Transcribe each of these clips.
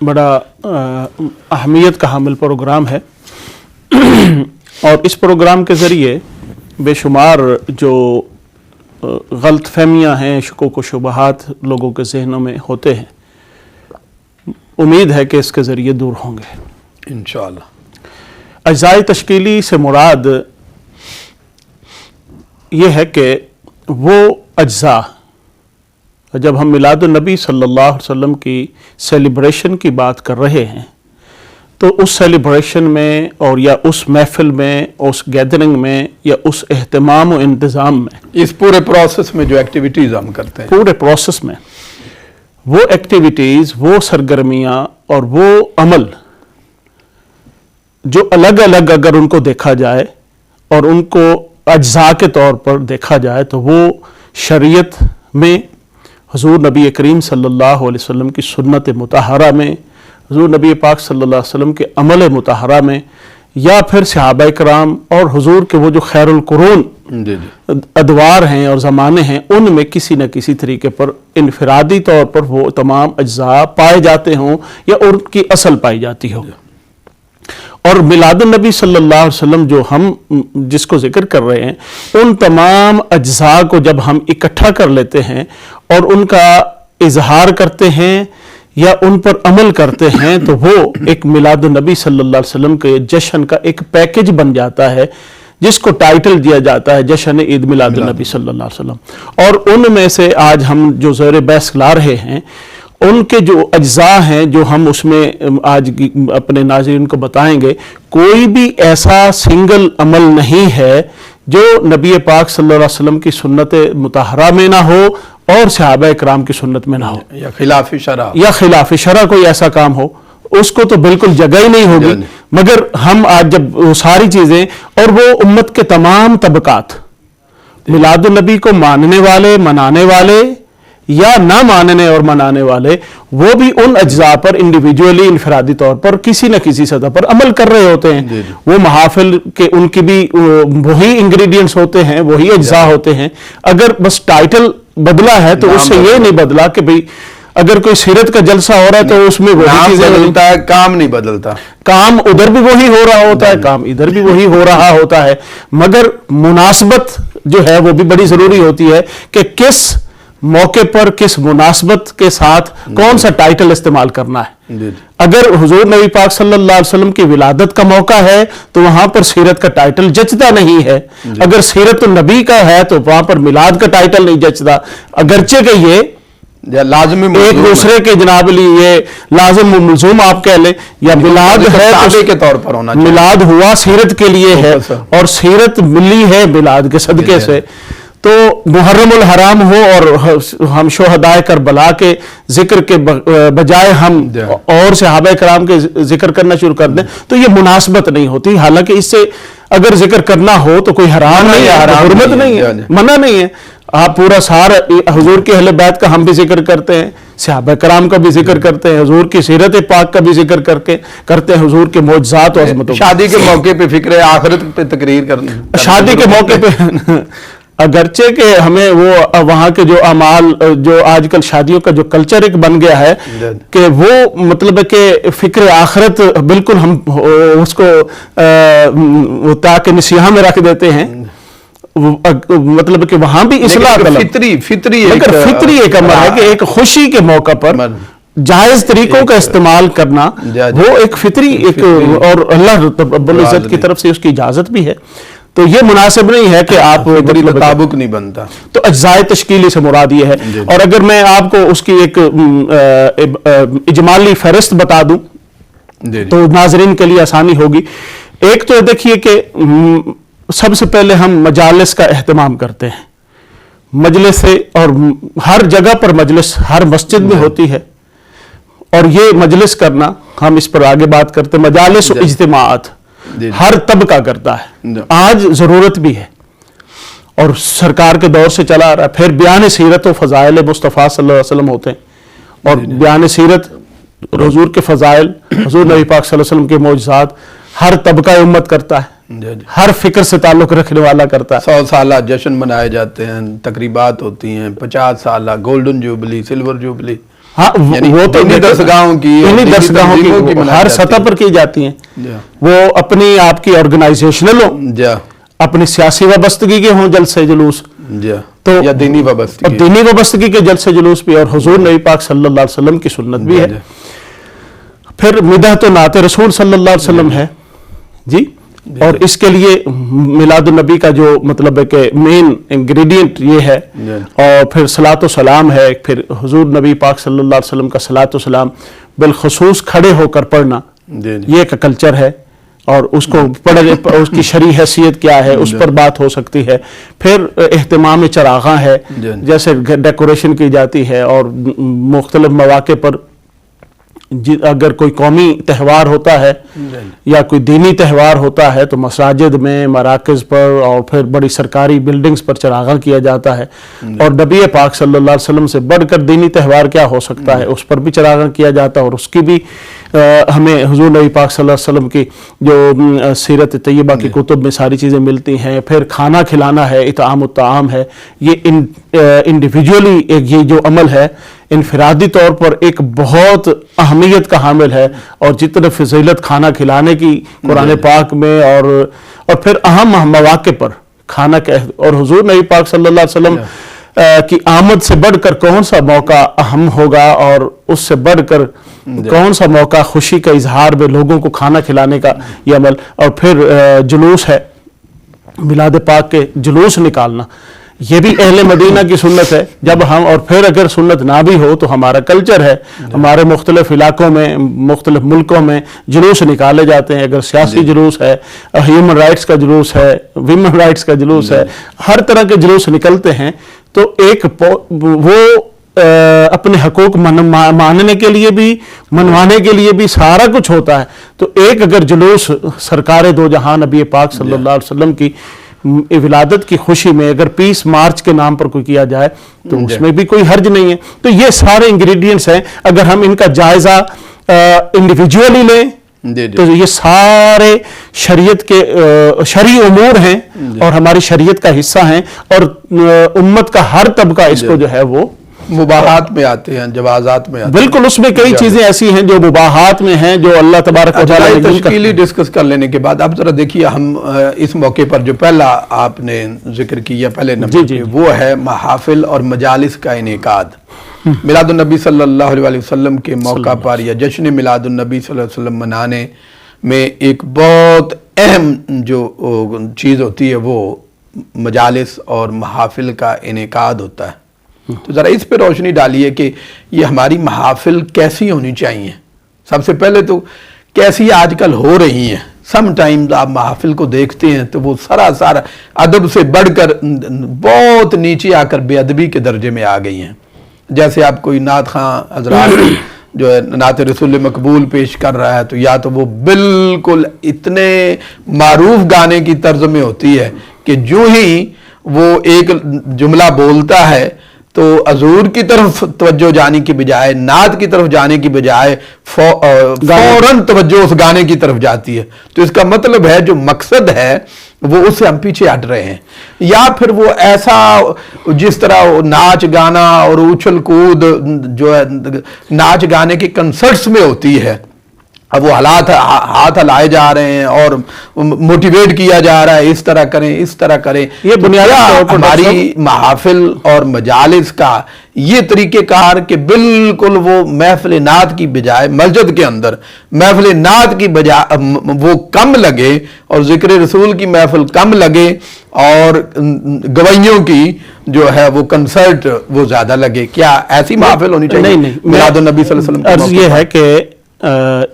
بڑا اہمیت کا حامل پروگرام ہے، اور اس پروگرام کے ذریعے بے شمار جو غلط فہمیاں ہیں، شکوک و شبہات لوگوں کے ذہنوں میں ہوتے ہیں، امید ہے کہ اس کے ذریعے دور ہوں گے انشاءاللہ۔ اجزائے تشکیلی سے مراد یہ ہے کہ وہ اجزاء، جب ہم میلاد النبی صلی اللہ علیہ وسلم کی سیلیبریشن کی بات کر رہے ہیں تو اس سیلیبریشن میں اور یا اس محفل میں، اس گیدرنگ میں یا اس اہتمام و انتظام میں، اس پورے پروسیس میں جو ایکٹیویٹیز ہم کرتے ہیں، پورے پروسیس میں وہ ایکٹیویٹیز، وہ سرگرمیاں اور وہ عمل جو الگ الگ اگر ان کو دیکھا جائے اور ان کو اجزاء کے طور پر دیکھا جائے تو وہ شریعت میں، حضور نبی کریم صلی اللہ علیہ وسلم کی سنت مطہرہ میں، حضور نبی پاک صلی اللہ علیہ وسلم کے عمل مطہرہ میں، یا پھر صحابہ کرام اور حضور کے وہ جو خیر القرون ادوار ہیں اور زمانے ہیں، ان میں کسی نہ کسی طریقے پر انفرادی طور پر وہ تمام اجزاء پائے جاتے ہوں یا ان کی اصل پائی جاتی ہو۔ اور میلاد النبی صلی اللہ علیہ وسلم جو ہم جس کو ذکر کر رہے ہیں، ان تمام اجزاء کو جب ہم اکٹھا کر لیتے ہیں اور ان کا اظہار کرتے ہیں یا ان پر عمل کرتے ہیں تو وہ ایک میلاد النبی صلی اللہ علیہ وسلم کے جشن کا ایک پیکج بن جاتا ہے، جس کو ٹائٹل دیا جاتا ہے جشن عید میلاد النبی صلی اللہ علیہ وسلم۔ اور ان میں سے آج ہم جو زیر بحث لا رہے ہیں، ان کے جو اجزاء ہیں جو ہم اس میں آج اپنے ناظرین کو بتائیں گے، کوئی بھی ایسا سنگل عمل نہیں ہے جو نبی پاک صلی اللہ علیہ وسلم کی سنت مطہرہ میں نہ ہو اور صحابہ کرام کی سنت میں نہ ہو، یا خلاف شرع کوئی ایسا کام ہو، اس کو تو بالکل جگہ ہی نہیں ہوگی۔ مگر ہم آج جب وہ ساری چیزیں اور وہ امت کے تمام طبقات، میلاد النبی کو ماننے والے، منانے والے یا نہ ماننے اور منانے والے، وہ بھی ان اجزاء پر انڈیویجولی، انفرادی طور پر کسی نہ کسی سطح پر عمل کر رہے ہوتے ہیں۔ وہ محافل کے ان کی بھی وہی انگریڈینٹس ہوتے ہیں، وہی اجزاء ہوتے ہیں، اگر بس ٹائٹل بدلا ہے تو اس سے یہ نہیں بدلا کہ بھئی اگر کوئی سیرت کا جلسہ ہو رہا ہے تو اس میں وہی چیزیں بدلتا ہے، کام نہیں بدلتا، کام ادھر بھی وہی ہو رہا ہوتا ہے، کام ادھر بھی وہی ہو رہا ہوتا ہے، مگر مناسبت جو ہے وہ بھی بڑی ضروری ہوتی ہے کہ کس موقع پر کس مناسبت کے ساتھ کون سا ٹائٹل استعمال کرنا ہے۔ اگر حضور نبی پاک صلی اللہ علیہ وسلم کی ولادت کا موقع ہے تو وہاں پر سیرت کا ٹائٹل جچتا نہیں ہے، اگر سیرت النبی کا ہے تو وہاں پر میلاد کا ٹائٹل نہیں جچتا، اگرچہ کہ یہ لازم ایک دوسرے کے جناب لی یہ لازم و ملزوم آپ کہہ لیں، یا میلاد ہے کے طور پر ہونا، میلاد ہوا سیرت کے لیے ہے اور سیرت ملی ہے میلاد کے صدقے سے، تو محرم الحرام ہو اور ہم شہدائے کربلا کے ذکر کے بجائے ہم اور صحابہ کرام کے ذکر کرنا شروع کر دیں تو یہ مناسبت نہیں ہوتی۔ حالانکہ اس سے اگر ذکر کرنا ہو تو کوئی حرام نہیں ہے، حرمت نہیں ہے، منع نہیں ہے۔ آپ پورا سارا حضور کے اہل بیت کا ہم بھی ذکر کرتے ہیں، صحابہ کرام کا بھی ذکر کرتے ہیں، حضور کی سیرت پاک کا بھی ذکر کرتے ہیں، حضور کے معجزات و عظمتوں، شادی کے موقع پہ فکر آخرت پہ تقریر کرنا، شادی کے موقع پہ اگرچہ کہ ہمیں وہ وہاں کے جو اعمال، جو آج کل شادیوں کا جو کلچر ایک بن گیا ہے کہ وہ مطلب ہے کہ فکر آخرت بالکل ہم اس کو تاکہ نسیاں میں رکھ دیتے ہیں، مطلب کہ وہاں بھی اصلاح فطری ایک عمل ہے کہ ایک خوشی کے موقع پر جائز طریقوں کا استعمال کرنا، وہ ایک فطری ایک، اور اللہ رب العزت کی طرف سے اس کی اجازت بھی ہے، تو یہ مناسب نہیں ہے کہ آپ تطابق نہیں بنتا۔ تو اجزائے تشکیلی سے مراد یہ ہے۔ اور اگر میں آپ کو اس کی ایک اجمالی فہرست بتا دوں تو ناظرین کے لیے آسانی ہوگی۔ ایک تو دیکھیے کہ سب سے پہلے ہم مجالس کا اہتمام کرتے ہیں، مجلس سے، اور ہر جگہ پر مجلس ہر مسجد میں ہوتی ہے، اور یہ مجلس کرنا ہم اس پر آگے بات کرتے ہیں، مجالس و اجتماعات ہر طبقہ کرتا ہے، آج ضرورت بھی ہے اور سرکار کے دور سے چلا آ رہا ہے۔ پھر بیان سیرت و فضائل مصطفیٰ صلی اللہ علیہ وسلم ہوتے ہیں، اور بیان سیرت، حضور کے فضائل، حضور نبی پاک صلی اللہ علیہ وسلم کے معجزات ہر طبقہ امت کرتا ہے، ہر فکر سے تعلق رکھنے والا کرتا ہے۔ 100 سالہ جشن منائے جاتے ہیں، تقریبات ہوتی ہیں، 50 سالہ گولڈن جوبلی، سلور جوبلی، ہاں یعنی وہ تو دینی درسگاہوں کی دینی درسگاہوں کی ہر سطح پر کی جاتی ہیں، وہ اپنی آپ کی آرگنائزیشنل ہوں، جا اپنی سیاسی وابستگی کے ہوں جلسے جلوس، جا تو یا دینی وابستگی، اور دینی وابستگی کے جلسے جلوس بھی، اور حضور نبی پاک صلی اللہ علیہ وسلم کی سنت بھی ہے۔ پھر مدحت و نعت رسول صلی اللہ علیہ وسلم ہے جی، اور اس کے لیے میلاد النبی کا جو مطلب ہے کہ مین انگریڈینٹ یہ ہے، اور پھر صلاۃ و سلام ہے، پھر حضور نبی پاک صلی اللہ علیہ وسلم کا صلاۃ و سلام بالخصوص کھڑے ہو کر پڑھنا، یہ ایک کلچر ہے، اور اس کو اس کی شرعی حیثیت کیا ہے اس پر بات ہو سکتی ہے۔ پھر اہتمام چراغاں ہے، جیسے ڈیکوریشن کی جاتی ہے، اور مختلف مواقع پر اگر کوئی قومی تہوار ہوتا ہے یا کوئی دینی تہوار ہوتا ہے تو مساجد میں، مراکز پر، اور پھر بڑی سرکاری بلڈنگز پر چراغاں کیا جاتا ہے، اور نبی پاک صلی اللہ علیہ وسلم سے بڑھ کر دینی تہوار کیا ہو سکتا ہے، اس پر بھی چراغاں کیا جاتا ہے، اور اس کی بھی ہمیں حضور نبی پاک صلی اللہ علیہ وسلم کی جو سیرت طیبہ کی کتب میں ساری چیزیں ملتی ہیں۔ پھر کھانا کھلانا ہے، اطعام الطعام ہے، یہ انڈیویجولی ایک یہ جو عمل ہے انفرادی طور پر ایک بہت اہمیت کا حامل ہے، اور جتنے فضیلت کھانا کھلانے کی قرآن پاک میں، اور پھر اہم مواقع پر کھانا، اور حضور نبی پاک صلی اللہ علیہ وسلم کی آمد سے بڑھ کر کون سا موقع اہم ہوگا، اور اس سے بڑھ کر کون سا موقع خوشی کا اظہار میں لوگوں کو کھانا کھلانے کا یہ عمل۔ اور پھر جلوس ہے، میلاد پاک کے جلوس نکالنا، یہ بھی اہل مدینہ کی سنت ہے۔ جب ہم، اور پھر اگر سنت نہ بھی ہو تو ہمارا کلچر ہے، ہمارے مختلف علاقوں میں، مختلف ملکوں میں جلوس نکالے جاتے ہیں، اگر سیاسی جلوس ہے، ہیومن رائٹس کا جلوس ہے، ویمن رائٹس کا جلوس ہے، ہر طرح کے جلوس نکلتے ہیں، تو ایک وہ اپنے حقوق ماننے کے لیے بھی، منوانے کے لیے بھی سارا کچھ ہوتا ہے۔ تو ایک اگر جلوس سرکار دو جہاں نبی پاک صلی اللہ علیہ وسلم کی ولادت کی خوشی میں اگر 20 مارچ کے نام پر کوئی کیا جائے تو اس میں بھی کوئی حرج نہیں ہے۔ تو یہ سارے انگریڈینٹس ہیں، اگر ہم ان کا جائزہ انڈیویجولی لیں تو یہ سارے شریعت کے شرعی امور ہیں، اور ہماری شریعت کا حصہ ہیں، اور امت کا ہر طبقہ اس کو جو ہے وہ مباحات میں آتے ہیں، جوازات میں آتے ہیں۔ بالکل، اس میں کئی چیزیں ایسی ہیں جو مباحات میں ہیں، جو اللہ تبارک و تعالیٰ نے تشکیلی ڈسکس کر لینے کے بعد اب ذرا دیکھیے، ہم اس موقع پر جو پہلا آپ نے ذکر کیا پہلے نمبر پہ، وہ ہے محافل اور مجالس کا انعقاد۔ میلاد النبی صلی اللہ علیہ وسلم کے موقع پر یا جشن میلاد النبی صلی اللہ علیہ وسلم منانے میں ایک بہت اہم جو چیز ہوتی ہے وہ مجالس اور محافل کا انعقاد ہوتا ہے۔ تو ذرا اس پہ روشنی ڈالیے کہ یہ ہماری محافل کیسی ہونی چاہیے۔ سب سے پہلے تو کیسی آج کل ہو رہی ہیں۔ سم ٹائمز آپ محافل کو دیکھتے ہیں تو وہ سارا ادب سے بڑھ کر بہت نیچے آ کر بے ادبی کے درجے میں آ گئی ہیں۔ جیسے آپ کوئی نعت خواں حضرات جو ہے نعت رسول مقبول پیش کر رہا ہے تو یا تو وہ بالکل اتنے معروف گانے کی طرز میں ہوتی ہے کہ جو ہی وہ ایک جملہ بولتا ہے تو حضور کی طرف توجہ جانے کی بجائے، نعت کی طرف جانے کی بجائے فوراً توجہ اس گانے کی طرف جاتی ہے۔ تو اس کا مطلب ہے جو مقصد ہے وہ اس سے ہم پیچھے ہٹ رہے ہیں، یا پھر وہ ایسا جس طرح ناچ گانا اور اچھل کود جو ہے ناچ گانے کے کنسرٹس میں ہوتی ہے، اب وہ ہاتھ ہلائے جا رہے ہیں اور موٹیویٹ کیا جا رہا ہے، اس طرح کریں، اس طرح کریں۔ یہ بنیادی طور پر ہماری محافل اور مجالس کا یہ طریقہ کار کہ بالکل وہ محفل نعت کی بجائے مسجد کے اندر محفل نعت کی بجائے وہ کم لگے، اور ذکر رسول کی محفل کم لگے، اور گوائیوں کی جو ہے وہ کنسرٹ وہ زیادہ لگے۔ کیا ایسی محافل ہونی چاہیے؟ نہیں، میلاد النبی صلی اللہ علیہ وسلم عرض یہ ہے کہ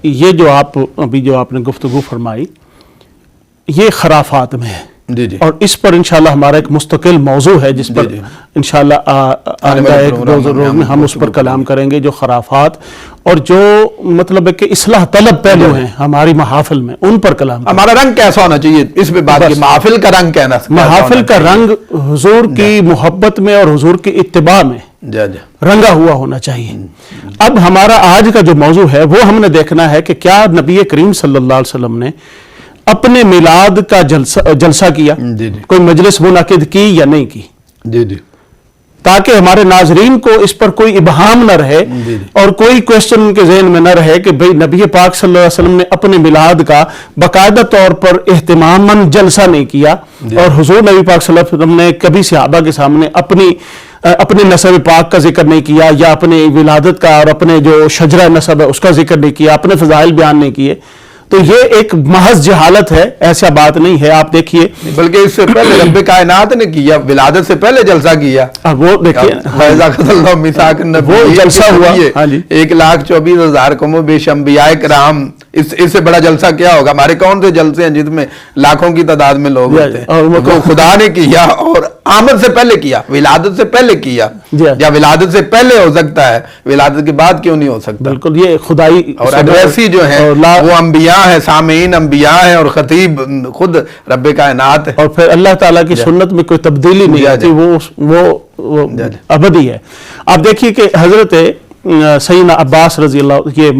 یہ جو آپ نے گفتگو فرمائی یہ خرافات میں ہے، جی جی، اور اس پر انشاءاللہ ہمارا ایک مستقل موضوع ہے جس پر انشاءاللہ آئندہ ایک دو روز میں ہم اس پر کلام کریں گے، جو خرافات اور جو مطلب ہے کہ اصلاح طلب پہلو ہیں ہماری محافل میں، ان پر کلام کریں۔ ہمارا رنگ کیسا ہونا چاہیے اس پہ بات کی، محافل کا رنگ کہنا، محافل کا رنگ حضور کی محبت میں اور حضور کی اتباع میں رنگا ہوا ہونا چاہیے۔ اب ہمارا آج کا جو موضوع ہے وہ ہم نے دیکھنا ہے کہ کیا نبی کریم صلی اللہ علیہ وسلم نے اپنے میلاد کا جلسہ کیا، کوئی مجلس منعقد کی یا نہیں کی۔ جی جی، تاکہ ہمارے ناظرین کو اس پر کوئی ابہام نہ رہے اور کوئی کوشچن ان کے ذہن میں نہ رہے کہ بھئی نبی پاک صلی اللہ علیہ وسلم نے اپنے میلاد کا باقاعدہ طور پر اہتماماً جلسہ نہیں کیا، اور حضور نبی پاک صلی اللہ علیہ وسلم نے کبھی صحابہ کے سامنے اپنے نسب پاک کا ذکر نہیں کیا، یا اپنے ولادت کا اور اپنے جو شجرہ نسب ہے اس کا ذکر نہیں کیا، اپنے فضائل بیان نہیں کیے. تو یہ ایک محض جہالت ہے، ایسا بات نہیں ہے. آپ دیکھیے بلکہ اس سے پہلے رب کائنات نے کیا، ولادت سے پہلے جلسہ کیا. وہ دیکھیے وہ جلسہ ہوا 1,24,000 کم و بیش انبیاء کرام، اس سے بڑا جلسہ کیا ہوگا؟ ہمارے کون سے جلسے ہیں جس میں لاکھوں کی تعداد میں لوگ ہوتے ہیں؟ وہ خدا نے کیا اور آمد سے پہلے کیا، ولادت سے پہلے کیا. یا ولادت سے پہلے ہو سکتا ہے، ولادت کے بعد کیوں نہیں ہو سکتا؟ بالکل، یہ خدائی. اور ایڈریسی جو ہے وہ انبیاء ہیں، سامعین انبیاء ہیں، اور خطیب خود رب کائنات ہے. اور پھر اللہ تعالیٰ کی سنت میں کوئی تبدیلی نہیں آتی، وہ ابدی ہے. آپ دیکھیے کہ حضرت سیدنا عباس رضی اللہ، یہ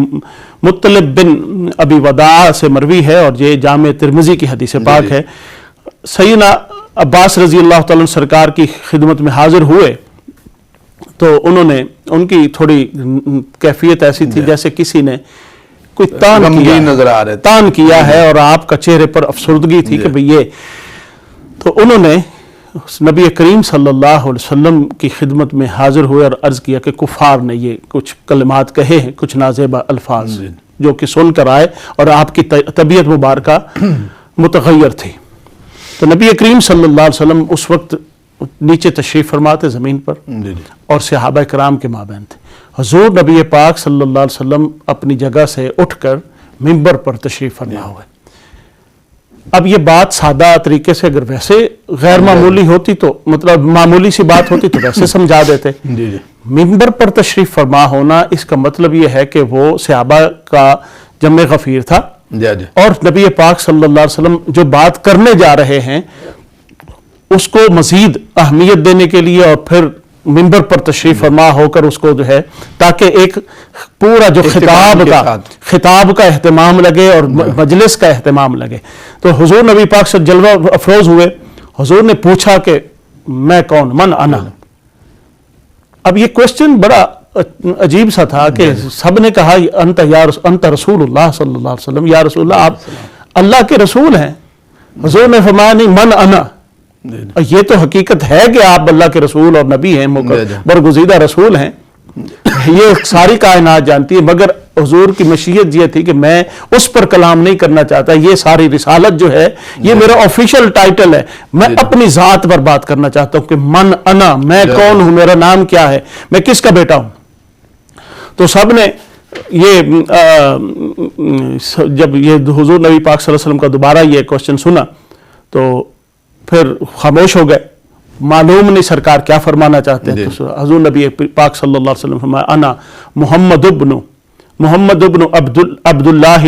مطلب بن ابی وداع سے مروی ہے اور یہ جامع ترمذی کی حدیث پاک ہے. سیدنا عباس رضی اللہ تعالیٰ سرکار کی خدمت میں حاضر ہوئے تو انہوں نے، ان کی تھوڑی کیفیت ایسی تھی جیسے کسی نے کوئی تان کیا ہے اور آپ کا چہرے پر افسردگی تھی کہ بھئی یہ. تو انہوں نے نبی کریم صلی اللہ علیہ وسلم کی خدمت میں حاضر ہوئے اور عرض کیا کہ کفار نے یہ کچھ کلمات کہے ہیں، کچھ نازیبہ الفاظ جو کہ سن کر آئے اور آپ کی طبیعت مبارکہ متغیر تھی. تو نبی کریم صلی اللہ علیہ وسلم اس وقت نیچے تشریف فرماتے زمین پر اور صحابہ کرام کے مابین تھے. حضور نبی پاک صلی اللہ علیہ وسلم اپنی جگہ سے اٹھ کر ممبر پر تشریف فرما ہوئے. اب یہ بات سادہ طریقے سے اگر ویسے غیر معمولی ہوتی تو مطلب معمولی سی بات ہوتی تو ویسے سمجھا دیتے. ممبر پر تشریف فرما ہونا اس کا مطلب یہ ہے کہ وہ صحابہ کا جمع غفیر تھا اور نبی پاک صلی اللہ علیہ وسلم جو بات کرنے جا رہے ہیں اس کو مزید اہمیت دینے کے لیے اور پھر ممبر پر تشریف فرما ہو کر اس کو جو ہے تاکہ ایک پورا جو خطاب کا اہتمام لگے اور مجلس کا اہتمام لگے. تو حضور نبی پاک سے جلوہ افروز ہوئے. حضور نے پوچھا کہ میں کون، من انا. اب یہ کوشچن بڑا عجیب سا تھا کہ سب نے کہا انت رسول اللہ صلی اللہ علیہ وسلم، یا رسول اللہ، آپ اللہ کے رسول ہیں. حضور نے فرمایا نہیں، من انا. یہ تو حقیقت ہے کہ آپ اللہ کے رسول اور نبی ہیں، برگزیدہ رسول ہیں، یہ ساری کائنات جانتی ہے، مگر حضور کی مشیت یہ تھی کہ میں اس پر کلام نہیں کرنا چاہتا. یہ ساری رسالت جو ہے یہ میرا آفیشل ٹائٹل ہے، میں اپنی ذات پر بات کرنا چاہتا ہوں کہ من انا، میں کون ہوں، میرا نام کیا ہے، میں کس کا بیٹا ہوں. تو سب نے یہ جب یہ حضور نبی پاک صلی اللہ علیہ وسلم کا دوبارہ یہ کوشچن سنا تو پھر خاموش ہو گئے، معلوم نہیں سرکار کیا فرمانا چاہتے ہیں. تو حضور نبی پاک صلی اللہ علیہ وسلم فرمایا انا محمد ابن عبد اللہ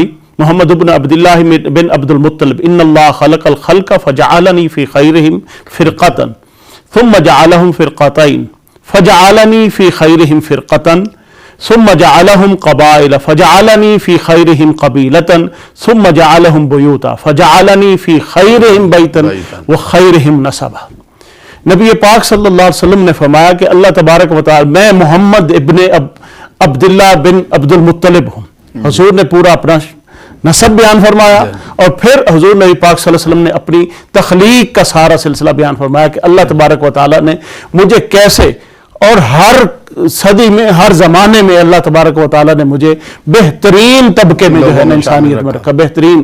بن عبد المطلب ان اللہ خلق الخلق فجعلنی فی خیرہم فرقتا ثم جعلہم فرقتین فجعلنی فی خیرہم فرقتا ثم جعلهم قبائل فجعلني في خيرهم قبيلة ثم جعلهم بيوتا فجعلني في خيرهم بيتا وخيرهم نسبا. نبی پاک صلی اللہ علیہ وسلم نے فرمایا کہ اللہ تبارک و تعالی، میں محمد ابن عبداللہ بن عبد المطلب ہوں. حضور نے پورا اپنا نسب بیان فرمایا اور پھر حضور نبی پاک صلی اللہ علیہ وسلم نے اپنی تخلیق کا سارا سلسلہ بیان فرمایا کہ اللہ تبارک و تعالی نے مجھے کیسے، اور ہر صدی میں، ہر زمانے میں اللہ تبارک و تعالیٰ نے مجھے بہترین طبقے میں جو ہے انسانیت میں رکھا، بہترین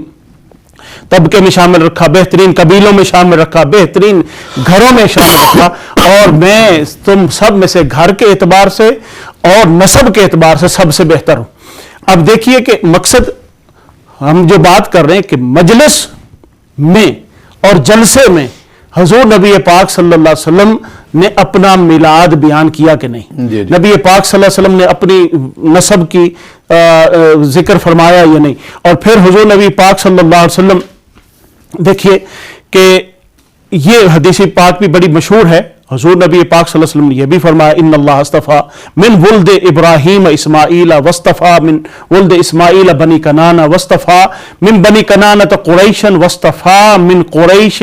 طبقے میں شامل رکھا، بہترین قبیلوں میں شامل رکھا، بہترین گھروں میں شامل رکھا، اور میں تم سب میں سے گھر کے اعتبار سے اور نسب کے اعتبار سے سب سے بہتر ہوں. اب دیکھیے کہ مقصد ہم جو بات کر رہے ہیں کہ مجلس میں اور جلسے میں حضور نبی پاک صلی اللہ علیہ وسلم نے اپنا میلاد بیان کیا کہ نہیں؟ نبی پاک صلی اللہ علیہ وسلم نے اپنی نسب کی ذکر فرمایا یا نہیں؟ اور پھر حضور نبی پاک صلی اللہ علیہ وسلم دیکھیے کہ یہ حدیث پاک بھی بڑی مشہور ہے. حضور نبی پاک صلی اللہ علیہ وسلم نے یہ بھی فرمایا ان اللہ اصطفیٰ من ولد ابراہیم اسماعیل واصطفیٰ من ولد اسماعیل بنی کنانہ واصطفیٰ من بنی کنانہ قریشا واصطفیٰ من قریش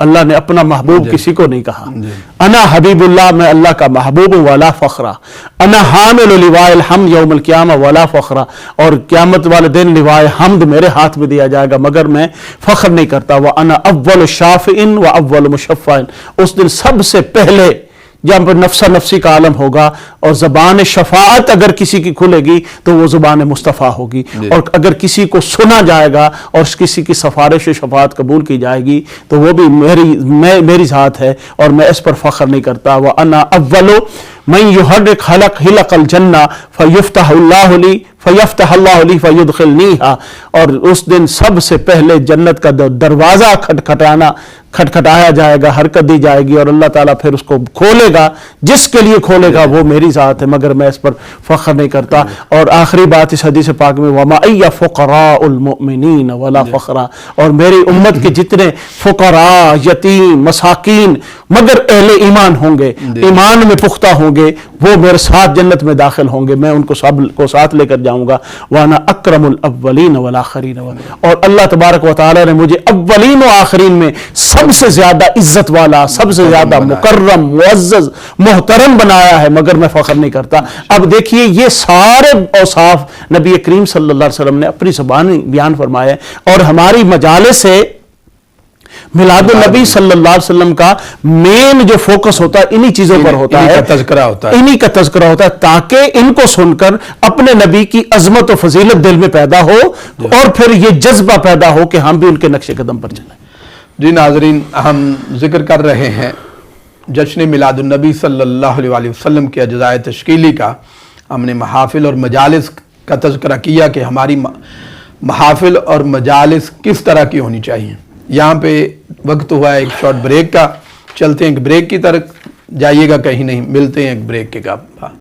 اللہ نے اپنا محبوب کسی کو نہیں کہا. انا حبیب اللہ، میں اللہ کا محبوب ہوں، ولا فخرا. انا حامل لواء الحمد یوم القیامہ ولا فخرا، اور قیامت والے دن لواء حمد میرے ہاتھ میں دیا جائے گا مگر میں فخر نہیں کرتا. وانا اول شافع و اول مشفع، اس دن سب سے پہلے جب نفسا نفسی کا عالم ہوگا اور زبان شفاعت اگر کسی کی کھلے گی تو وہ زبان مصطفیٰ ہوگی، اور اگر کسی کو سنا جائے گا اور کسی کی سفارش و شفاعت قبول کی جائے گی تو وہ بھی میری ذات ہے اور میں اس پر فخر نہیں کرتا. وَأَنَا أَوَّلُ مَن يُحَرِّكْ خَلَقَ الْجَنَّةَ فَيُفْتَحُ اللَّهُ لِي فَيَفْتَحَ اللَّهُ لِي فَيُدْخِلْنِيهَا، اور اس دن سب سے پہلے جنت کا دروازہ کھٹکھٹایا جائے گا، حرکت دی جائے گی اور اللہ تعالیٰ پھر اس کو کھولے گا. جس کے لیے کھولے گا وہ میری ذات ہے مگر میں اس پر فخر نہیں کرتا. اور آخری بات اس حدیث پاک میں وَمَا أَيَّ فُقَرَاءُ الْمُؤْمِنِينَ وَلَا فَخْرًا، اور میری امت کے جتنے فقراء، یتیم، مساکین مگر اہل ایمان ہوں گے، ایمان میں پختہ ہوں گے، وہ میرے ساتھ جنت میں داخل ہوں گے، میں ان کو سب کو ساتھ لے کر جاؤں گا. وَأَنَا أَكْرَمُ الْأَوَّلِينَ وَالْآخِرِينَ، اور اللہ تبارک و تعالیٰ نے مجھے اولین و آخرین میں سب سے زیادہ عزت والا، سب سے زیادہ مکرم، معزز، محترم بنایا ہے مگر میں فخر نہیں کرتا. اب دیکھیے یہ سارے اوصاف نبی کریم صلی اللہ علیہ وسلم نے اپنی زبان بیان فرمائے، اور ہماری مجالس سے میلاد النبی صلی اللہ علیہ وسلم کا مین جو فوکس ہوتا ہے انہی چیزوں پر ہوتا ہے، انہی کا تذکرہ ہوتا ہے تاکہ ان کو سن کر اپنے نبی کی عظمت و فضیلت دل میں پیدا ہو اور پھر یہ جذبہ پیدا ہو کہ ہم بھی ان کے نقش قدم پر چلیں. جی ناظرین، ہم ذکر کر رہے ہیں جشن میلاد النبی صلی اللہ علیہ وسلم کے اجزائے تشکیلی کا. ہم نے محافل اور مجالس کا تذکرہ کیا کہ ہماری محافل اور مجالس کس طرح کی ہونی چاہیے. یہاں پہ وقت ہوا ہے ایک شارٹ بریک کا، چلتے ہیں ایک بریک کی طرف، جائیے گا کہیں نہیں، ملتے ہیں ایک بریک کے بعد.